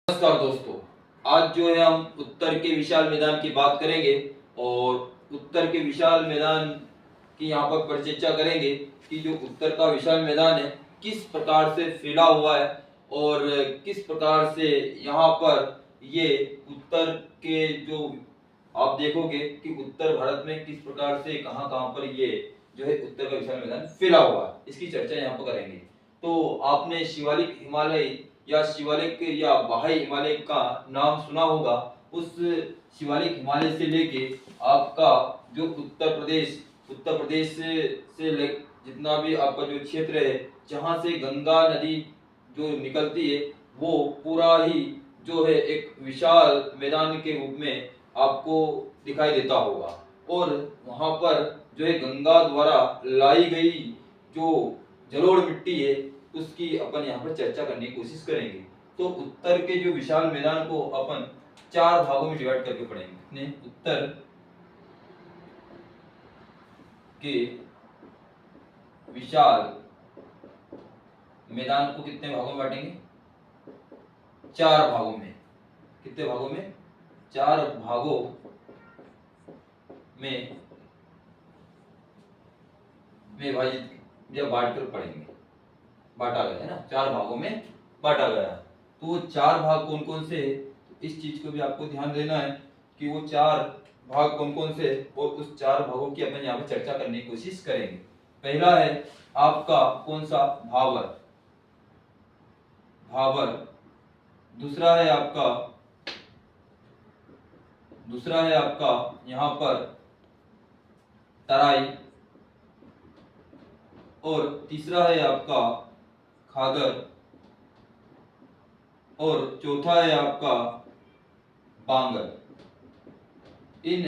नमस्कार दोस्तों, आज जो है हम उत्तर के विशाल मैदान की बात करेंगे और उत्तर के विशाल मैदान की यहाँ पर परिचर्चा करेंगे कि जो उत्तर का विशाल मैदान है किस प्रकार से फैला हुआ है और किस प्रकार से यहाँ पर ये उत्तर के जो आप देखोगे कि उत्तर भारत में किस प्रकार से कहाँ कहाँ पर ये जो है उत्तर का विशाल मैदान फैला हुआ है, इसकी चर्चा यहाँ पर करेंगे। तो आपने शिवालिक हिमालय या शिवालिक या बाह्य हिमालय का नाम सुना होगा। उस शिवालिक हिमालय से लेके आपका जो उत्तर प्रदेश से जितना भी आपका जो क्षेत्र है जहाँ से गंगा नदी जो निकलती है वो पूरा ही जो है एक विशाल मैदान के रूप में आपको दिखाई देता होगा। और वहां पर जो है गंगा द्वारा लाई गई जो जलोढ़ मिट्टी है उसकी अपन यहाँ पर चर्चा करने की कोशिश करेंगे। तो उत्तर के जो विशाल मैदान को अपन 4 भागों में डिवाइड करके पढ़ेंगे। उत्तर के विशाल मैदान को कितने भागों में बांटेंगे? 4 भागों में। कितने भागों में? 4 भागों में विभाजित या बांट कर पढ़ेंगे। बांटा गया है ना, 4 भागों में बांटा गया। तो वो 4 भाग कौन कौन से है, इस चीज को भी आपको ध्यान देना है कि वो 4 भाग कौन कौन से है और उस 4 भागों की अपन यहाँ पे चर्चा करने की कोशिश करेंगे। पहला है आपका कौन सा? भाबर। दूसरा है आपका यहाँ पर तराई और तीसरा है आपका खागर और चौथा है आपका बांगर। इन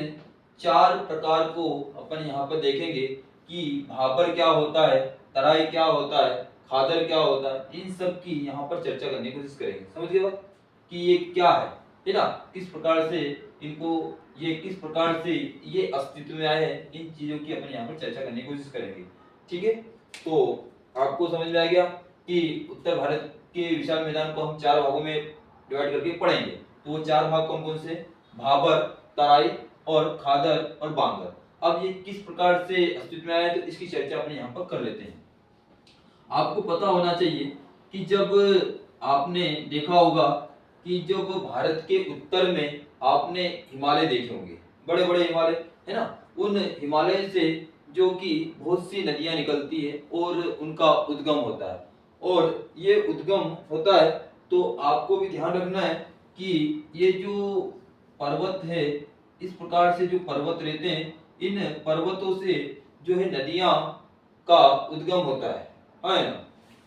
4 प्रकार को अपन यहाँ पर देखेंगे कि भाबर क्या होता है, तराई क्या होता है, खादर क्या होता है, इन सब की यहाँ पर चर्चा करने की कोशिश करेंगे। समझ गए बात कि ये क्या है ना, किस प्रकार से इनको किस प्रकार से ये अस्तित्व में आए हैं, इन चीजों की अपन यहाँ पर चर्चा करने की कोशिश करेंगे। ठीक है, तो आपको समझ में आ गया कि उत्तर भारत के विशाल मैदान को हम 4 भागों में डिवाइड करके पढ़ेंगे। तो वो 4 भाग कौन कौन से? भाबर, तराई और खादर और बांगर। अब ये किस प्रकार से अस्तित्व में आया तो इसकी चर्चा अपने यहाँ पर कर लेते हैं। आपको पता होना चाहिए कि जब आपने देखा होगा कि जब भारत के उत्तर में आपने हिमालय देखे होंगे, बड़े बड़े हिमालय है ना, उन हिमालय से जो कि बहुत सी नदियां निकलती है और उनका उद्गम होता है। और ये उद्गम होता है तो आपको भी ध्यान रखना है कि ये जो पर्वत है, इस प्रकार से जो पर्वत रहते हैं, इन पर्वतों से जो है नदियां का उद्गम होता है ना।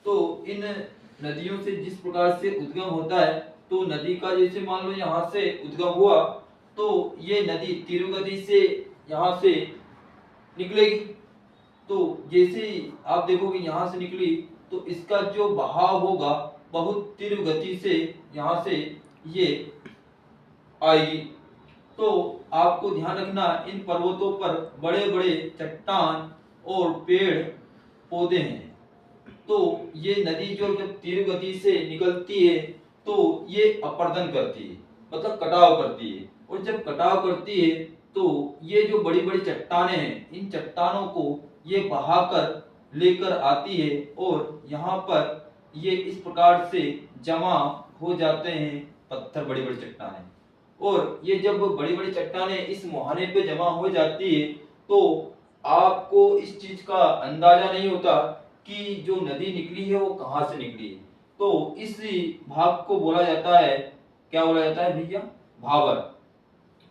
तो इन नदियों से जिस प्रकार से उद्गम होता है, तो नदी का जैसे मान लो यहाँ से उद्गम हुआ तो ये नदी तीव्र गति से यहाँ से निकलेगी। तो जैसे ही आप देखोगे यहाँ से निकली तो इसका जो बहाव होगा बहुत तीव्र गति से यहाँ से ये आएगी। तो आपको ध्यान रखना, इन पर्वतों पर बड़े बड़े चट्टान और पेड़ पौधे हैं। तो ये नदी जो जब तीव्र गति से निकलती है तो ये अपर्दन करती है, मतलब कटाव करती है। और जब कटाव करती है तो ये जो बड़ी बड़ी चट्टानें हैं, इन चट्टानों को ये बहाकर लेकर आती है और यहाँ पर ये इस प्रकार से जमा हो जाते हैं पत्थर, बड़ी बड़ी चट्टानें। और ये जब बड़ी बड़ी चट्टानें इस मुहाने पे जमा हो जाती है तो आपको इस चीज का अंदाजा नहीं होता कि जो नदी निकली है वो कहाँ से निकली है। तो इस भाग को बोला जाता है, क्या बोला जाता है भैया? भाबर।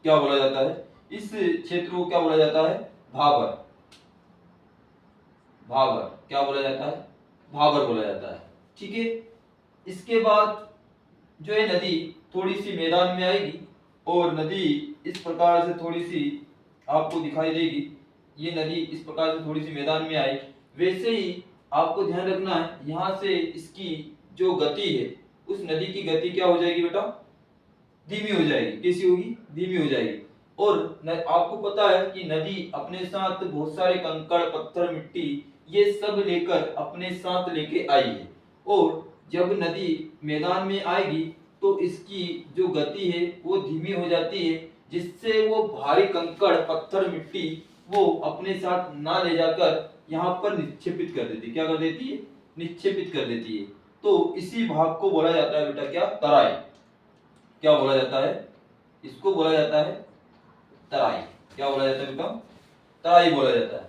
क्या बोला जाता है? इस क्षेत्र को क्या बोला जाता है? भाबर। क्या बोला जाता है? भाबर बोला जाता है। ठीक है, इसके बाद जो है नदी थोड़ी सी मैदान में आएगी और नदी इस प्रकार से थोड़ी सी आपको दिखाई देगी। ये नदी इस प्रकार से थोड़ी सी मैदान में आई, वैसे ही आपको ध्यान रखना है यहाँ से इसकी जो गति है, उस नदी की गति क्या हो जाएगी बेटा? धीमी हो जाएगी। कैसी होगी? धीमी हो जाएगी। और आपको पता है कि नदी अपने साथ बहुत सारे कंकड़, पत्थर, मिट्टी ये सब लेकर अपने साथ लेके आई है। और जब नदी मैदान में आएगी तो इसकी जो गति है वो धीमी हो जाती है, जिससे वो भारी कंकड़ पत्थर मिट्टी वो अपने साथ ना ले जाकर यहाँ पर निक्षेपित कर देती है। क्या कर देती है? निक्षेपित कर देती है। तो इसी भाग को बोला जाता है बेटा क्या? तराई। क्या बोला जाता है? इसको बोला जाता है तराई। क्या बोला जाता है बेटा? तराई बोला जाता है।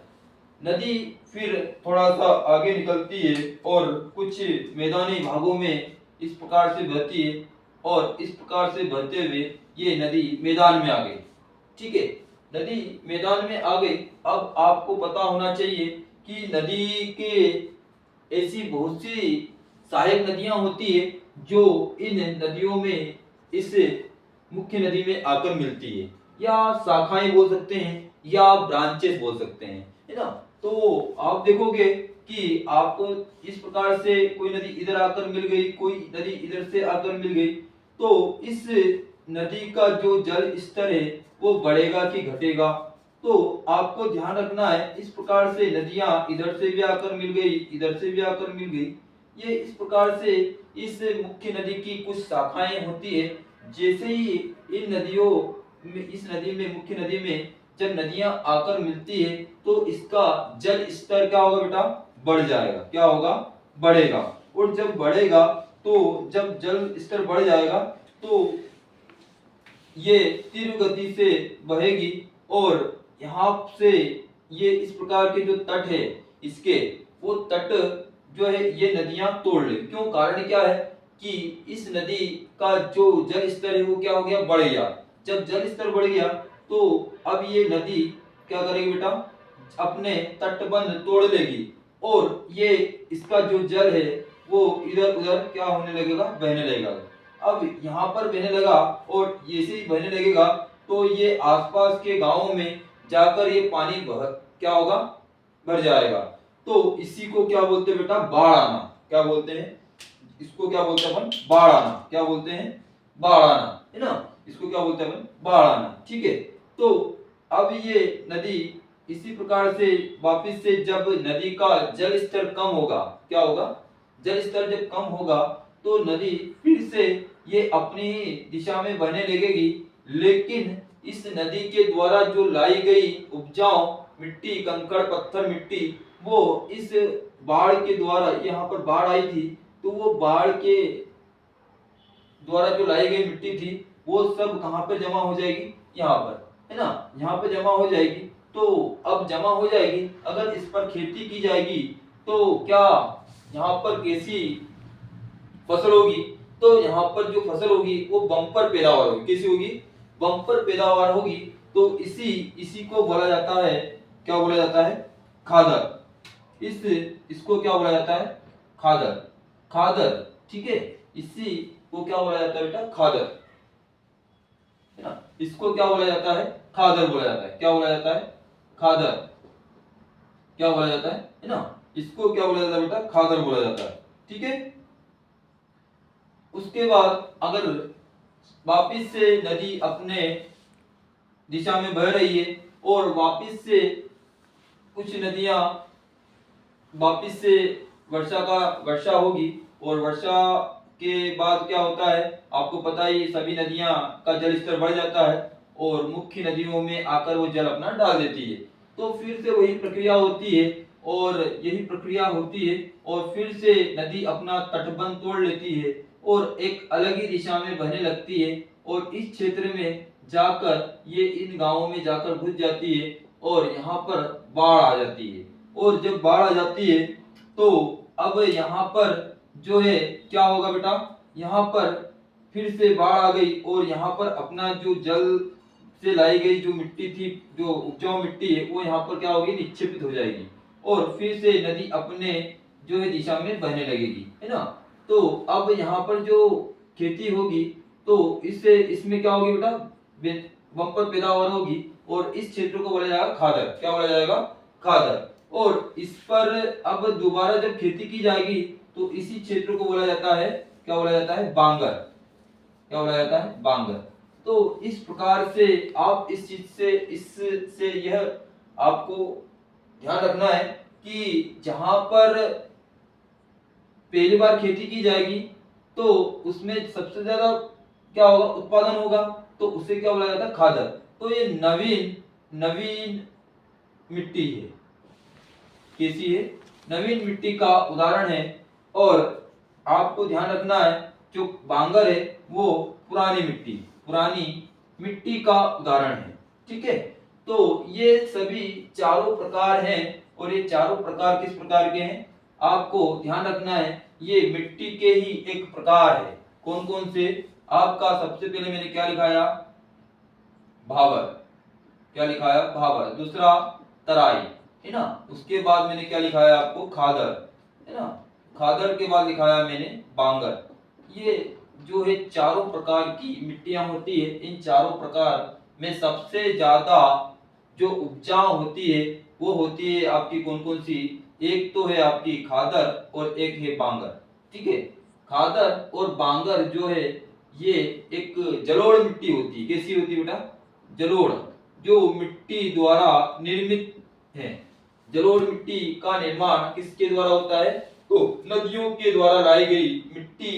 नदी फिर थोड़ा सा आगे निकलती है और कुछ मैदानी भागों में इस प्रकार से बहती है, और इस प्रकार से बहते हुए ये नदी मैदान में आ गई। ठीक है, नदी मैदान में आ गई। अब आपको पता होना चाहिए कि नदी के ऐसी बहुत सी सहायक नदियां होती है जो इन नदियों में इस मुख्य नदी में आकर मिलती है, या शाखाएं बोल सकते हैं या ब्रांचेस बोल सकते हैं, है ना। तो आप देखोगे कि आपको इस प्रकार से कोई नदी इधर आकर मिल गई, कोई नदी इधर से आकर मिल गई, तो इस नदी का जो जल स्तर है वो बढ़ेगा कि घटेगा। तो आपको ध्यान रखना है, इस प्रकार से नदियां इधर से भी आकर मिल गई, इधर से भी आकर मिल गई। ये इस प्रकार से इस मुख्य नदी की कुछ शाखाएं होती है। जैसे ही इन नदियों में, इस नदी में, मुख्य नदी में जब नदियां आकर मिलती है तो इसका जल स्तर क्या होगा बेटा? बढ़ जाएगा। क्या होगा? बढ़ेगा। और जब बढ़ेगा तो जब जल स्तर बढ़ जाएगा तो ये तीव्र गति से बहेगी, और यहाँ से ये इस प्रकार के जो तट है इसके, वो तट जो है ये नदियां तोड़ ले। क्यों? कारण क्या है कि इस नदी का जो जल स्तर है वो क्या हो गया? बढ़ गया। जब जल स्तर बढ़ गया तो अब ये नदी क्या करेगी बेटा? अपने तटबंध तोड़ लेगी, और ये इसका जो जल है वो इधर उधर क्या होने लगेगा? बहने लगेगा। अब यहाँ पर बहने लगा, और जैसे ही बहने लगेगा तो ये आसपास के गांवों में जाकर ये पानी क्या होगा? भर जाएगा। तो इसी को क्या बोलते हैं बेटा? बाढ़ आना। क्या बोलते हैं? इसको क्या बोलते हैं अपन? बाढ़ आना। क्या बोलते हैं? बाढ़ आना, है ना। इसको क्या बोलते हैं अपन? बाढ़ आना। ठीक है। तो अब ये नदी इसी प्रकार से वापिस से, जब नदी का जल स्तर कम होगा, क्या होगा? जल स्तर जब कम होगा तो नदी फिर से ये अपनी ही दिशा में बहने लगेगी, लेकिन इस नदी के द्वारा जो लाई गई उपजाऊ मिट्टी, कंकड़ पत्थर मिट्टी, वो इस बाढ़ के द्वारा, यहाँ पर बाढ़ आई थी तो वो बाढ़ के द्वारा जो लाई गई मिट्टी थी वो सब कहाँ पर जमा हो जाएगी? यहाँ पर, है ना। यहाँ पे जमा हो जाएगी। तो अब जमा हो जाएगी, अगर इस पर खेती की जाएगी तो क्या यहाँ पर कैसी फसल होगी? तो यहाँ पर जो फसल होगी वो बम्पर पैदावार होगी। कैसी होगी? बम्पर पैदावार होगी। तो इसी को बोला जाता है, क्या बोला जाता है? खादर। इसको क्या बोला जाता है? खादर। खादर, ठीक है। इसी को क्या बोला जाता है बेटा? खादर, है ना। इसको क्या बोला जाता है? खादर बोला जाता है। क्या बोला जाता है? खादर। क्या बोला जाता है ना। इसको क्या बोला जाता है बेटा? खादर बोला जाता है। ठीक है। उसके बाद अगर वापिस से नदी अपने दिशा में बह रही है, और वापिस से कुछ नदियां वापिस से वर्षा होगी, और वर्षा के बाद क्या होता है आपको पता ही, सभी नदियां का जल स्तर बढ़ जाता है और मुख्य नदियों में आकर वो जल अपना डाल देती है। तो फिर से वही प्रक्रिया होती है, और यही प्रक्रिया होती है, और फिर से नदी अपना तटबंध तोड़ लेती है और एक अलग ही दिशा में बहने लगती है, और इस क्षेत्र में जाकर ये इन गांवों में जाकर घुस जाती है, और यहाँ पर बाढ़ आ जाती है। और जब बाढ़ आ जाती है तो अब यहाँ पर जो है क्या होगा बेटा? यहाँ पर फिर से बाढ़ आ गई, और यहाँ पर अपना जो जल से लाई गई जो मिट्टी थी, जो उपजाऊ मिट्टी है, वो यहाँ पर क्या होगी? निक्षेपित हो जाएगी, और फिर से नदी अपने जो है दिशा में बहने लगेगी, है ना। तो अब यहाँ पर जो खेती होगी तो इसमें क्या होगी बेटा? बम्पर पैदावार होगी, और इस क्षेत्र को बोला जाएगा खादर। क्या बोला जाएगा? खादर। और इस पर अब दोबारा जब खेती की जाएगी तो इसी क्षेत्र को बोला जाता है, क्या बोला जाता है? बांगर। क्या बोला जाता है? बांगर। तो इस प्रकार से आप इस चीज से, इससे यह आपको ध्यान रखना है कि जहां पर पहली बार खेती की जाएगी तो उसमें सबसे ज्यादा क्या होगा, उत्पादन होगा, तो उसे क्या बोला जाता है, खादर। तो ये नवीन नवीन मिट्टी है, कैसी है, नवीन मिट्टी का उदाहरण है। और आपको ध्यान रखना है जो बांगर है वो पुरानी मिट्टी का उदाहरण है। ठीक है, तो ये सभी चारों प्रकार हैं। और ये चारों प्रकार किस प्रकार के हैं, आपको ध्यान रखना है, ये मिट्टी के ही एक प्रकार है। कौन कौन से, आपका सबसे पहले मैंने क्या लिखाया, भाबर, क्या लिखाया, भाबर। दूसरा तराई, है ना। उसके बाद मैंने क्या लिखाया आपको, खादर, है ना। खादर के बाद लिखाया मैंने बांगर। ये जो है चारों प्रकार की मिट्टियां होती है, इन चारों प्रकार में सबसे ज्यादा जो उपजाऊ होती है वो होती है आपकी कौन कौन सी, एक तो है आपकी खादर और एक है बांगर। ठीक है, खादर और बांगर जो है ये एक जलोढ़ मिट्टी होती है। कैसी होती है बेटा, जलोढ़, जो मिट्टी द्वारा निर्मित है। जलोढ़ मिट्टी का निर्माण किसके द्वारा होता है, तो नदियों के द्वारा लाई गई मिट्टी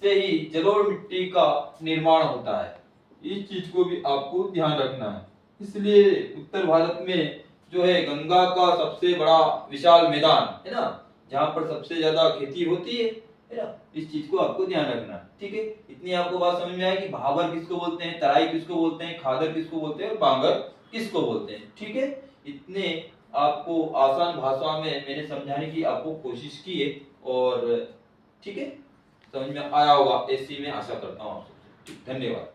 से ही जलोढ़ मिट्टी का निर्माण होता है। इस चीज को भी आपको ध्यान रखना है। इसलिए उत्तर भारत में जो है गंगा का सबसे बड़ा विशाल मैदान है ना, जहाँ पर सबसे ज्यादा खेती होती है ना। इस चीज को आपको ध्यान रखना है। ठीक है, इतनी आपको बात समझ में आए कि भाबर किसको बोलते हैं, तराई किसको बोलते हैं, खादर किसको बोलते हैं और बांगर किसको बोलते हैं। ठीक है, इतने आपको आसान भाषा में मैंने समझाने की आपको कोशिश की है। और ठीक है, समझ में आया होगा ऐसी मैं आशा करता हूँ आपसे। धन्यवाद।